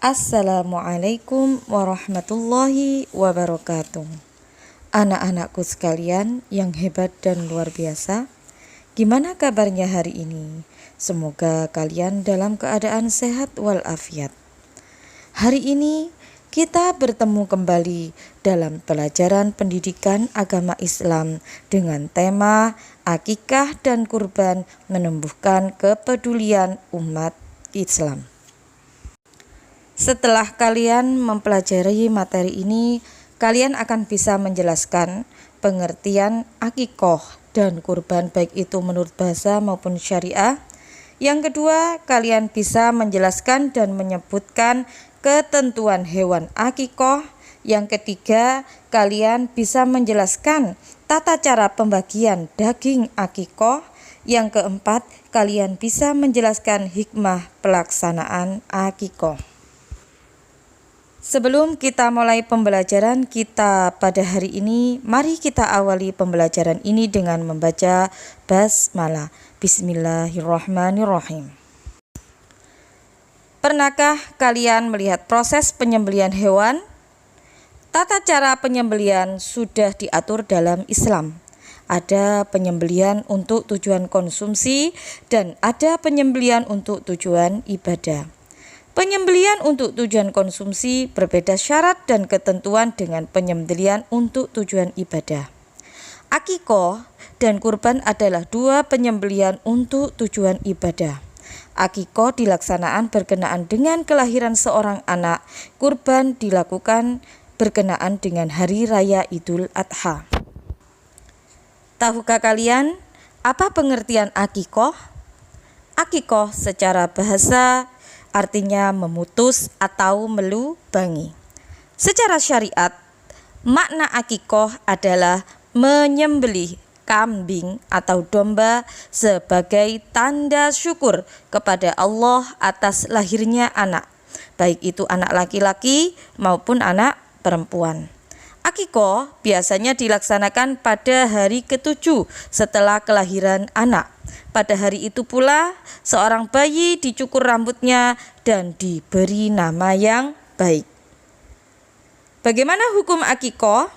Assalamualaikum warahmatullahi wabarakatuh. Anak-anakku sekalian yang hebat dan luar biasa, gimana kabarnya hari ini? Semoga kalian dalam keadaan sehat walafiat. Hari ini kita bertemu kembali dalam pelajaran pendidikan agama Islam dengan tema akikah dan kurban menumbuhkan kepedulian umat Islam. Setelah kalian mempelajari materi ini, kalian akan bisa menjelaskan pengertian akikoh dan kurban baik itu menurut bahasa maupun syariah. Yang kedua, kalian bisa menjelaskan dan menyebutkan ketentuan hewan akikoh. Yang ketiga, kalian bisa menjelaskan tata cara pembagian daging akikoh. Yang keempat, kalian bisa menjelaskan hikmah pelaksanaan akikoh. Sebelum kita mulai pembelajaran kita pada hari ini, mari kita awali pembelajaran ini dengan membaca basmalah. Bismillahirrahmanirrahim. Pernahkah kalian melihat proses penyembelihan hewan? Tata cara penyembelihan sudah diatur dalam Islam. Ada penyembelihan untuk tujuan konsumsi dan ada penyembelihan untuk tujuan ibadah. Penyembelihan untuk tujuan konsumsi berbeda syarat dan ketentuan dengan penyembelihan untuk tujuan ibadah. Akikoh dan kurban adalah dua penyembelihan untuk tujuan ibadah. Akikoh dilaksanakan berkenaan dengan kelahiran seorang anak, kurban dilakukan berkenaan dengan hari raya Idul Adha. Tahukah kalian apa pengertian akikoh? Akikoh secara bahasa artinya memutus atau melubangi. Secara syariat, makna akikoh adalah menyembelih kambing atau domba sebagai tanda syukur kepada Allah atas lahirnya anak, baik itu anak laki-laki maupun anak perempuan. Akikoh biasanya dilaksanakan pada hari ke-7 setelah kelahiran anak. Pada hari itu pula, seorang bayi dicukur rambutnya dan diberi nama yang baik. Bagaimana hukum akikoh?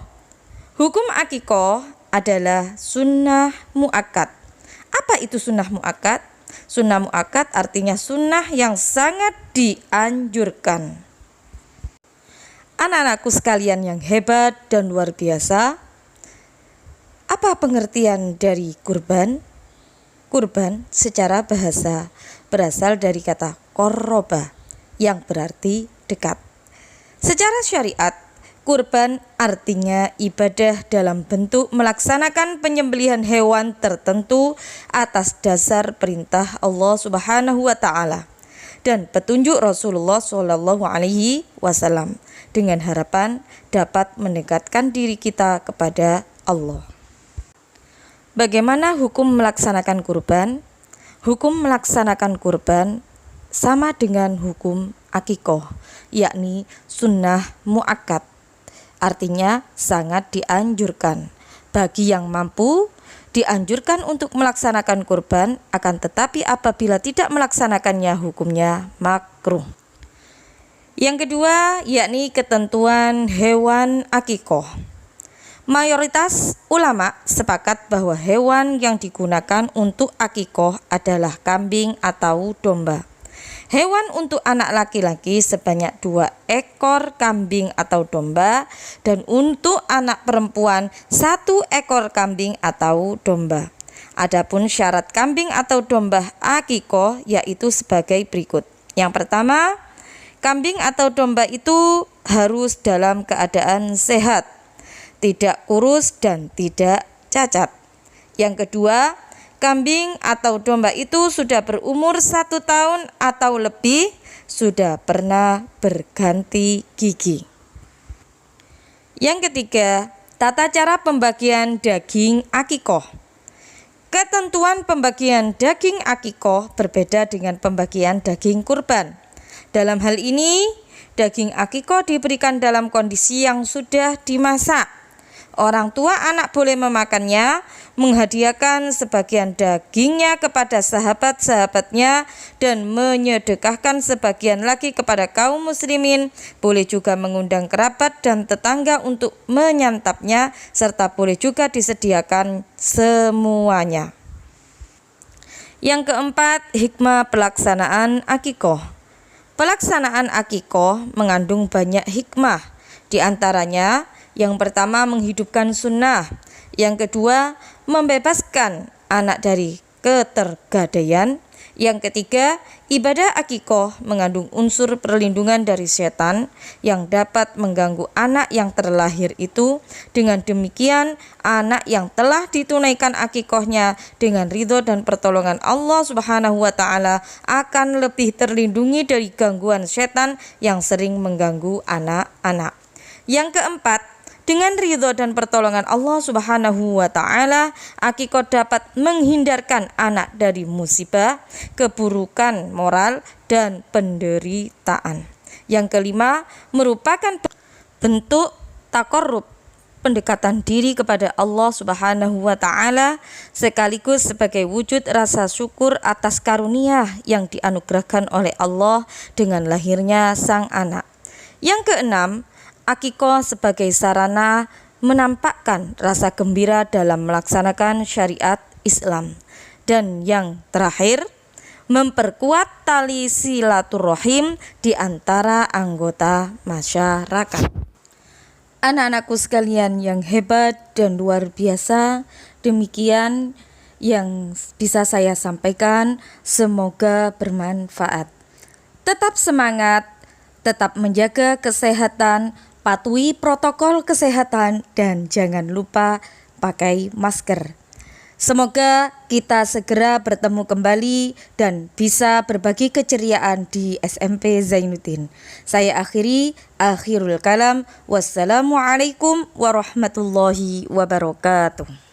Hukum akikoh adalah sunnah muakkad. Apa itu sunnah muakkad? Sunnah muakkad artinya sunnah yang sangat dianjurkan. Anak-anakku sekalian yang hebat dan luar biasa, apa pengertian dari kurban? Kurban secara bahasa berasal dari kata qoroba yang berarti dekat. Secara syariat, kurban artinya ibadah dalam bentuk melaksanakan penyembelihan hewan tertentu atas dasar perintah Allah Subhanahu wa taala dan petunjuk Rasulullah SAW dengan harapan dapat mendekatkan diri kita kepada Allah. Bagaimana hukum melaksanakan kurban? Hukum melaksanakan kurban sama dengan hukum akikoh, yakni sunnah muakkad. Artinya sangat dianjurkan. Bagi yang mampu, dianjurkan untuk melaksanakan kurban, akan tetapi apabila tidak melaksanakannya hukumnya makruh. Yang kedua, yakni ketentuan hewan akikoh. Mayoritas ulama sepakat bahwa hewan yang digunakan untuk akikoh adalah kambing atau domba. Hewan untuk anak laki-laki sebanyak 2 ekor kambing atau domba dan untuk anak perempuan 1 ekor kambing atau domba. Adapun syarat kambing atau domba akikoh yaitu sebagai berikut. Yang pertama, kambing atau domba itu harus dalam keadaan sehat, tidak kurus dan tidak cacat. Yang kedua, kambing atau domba itu sudah berumur 1 tahun atau lebih, sudah pernah berganti gigi. Yang ketiga, tata cara pembagian daging akikoh. Ketentuan pembagian daging akikoh berbeda dengan pembagian daging kurban. Dalam hal ini, daging akikoh diberikan dalam kondisi yang sudah dimasak. Orang tua anak boleh memakannya, menghadiahkan sebagian dagingnya kepada sahabat-sahabatnya, dan menyedekahkan sebagian lagi kepada kaum muslimin. Boleh juga mengundang kerabat dan tetangga untuk menyantapnya, serta boleh juga disediakan semuanya. Yang keempat, hikmah pelaksanaan akikoh. Pelaksanaan akikoh mengandung banyak hikmah. Di antaranya, yang pertama menghidupkan sunnah, yang kedua membebaskan anak dari ketergadaian, yang ketiga ibadah akikoh mengandung unsur perlindungan dari setan yang dapat mengganggu anak yang terlahir itu. Dengan demikian anak yang telah ditunaikan akikohnya dengan ridho dan pertolongan Allah Subhanahu wa Ta'ala akan lebih terlindungi dari gangguan setan yang sering mengganggu anak-anak. Yang keempat, dengan ridho dan pertolongan Allah Subhanahu wa Ta'ala, akikoh dapat menghindarkan anak dari musibah, keburukan moral, dan penderitaan. Yang kelima, merupakan bentuk takorrub, pendekatan diri kepada Allah Subhanahu wa Ta'ala, sekaligus sebagai wujud rasa syukur atas karunia yang dianugerahkan oleh Allah dengan lahirnya sang anak. Yang keenam, akikoh sebagai sarana menampakkan rasa gembira dalam melaksanakan syariat Islam. Dan yang terakhir, memperkuat tali silaturahim di antara anggota masyarakat. Anak-anakku sekalian yang hebat dan luar biasa, demikian yang bisa saya sampaikan, semoga bermanfaat. Tetap semangat, tetap menjaga kesehatan, patuhi protokol kesehatan, dan jangan lupa pakai masker. Semoga kita segera bertemu kembali dan bisa berbagi keceriaan di SMP Zainuddin. Saya akhirul kalam. Wassalamualaikum warahmatullahi wabarakatuh.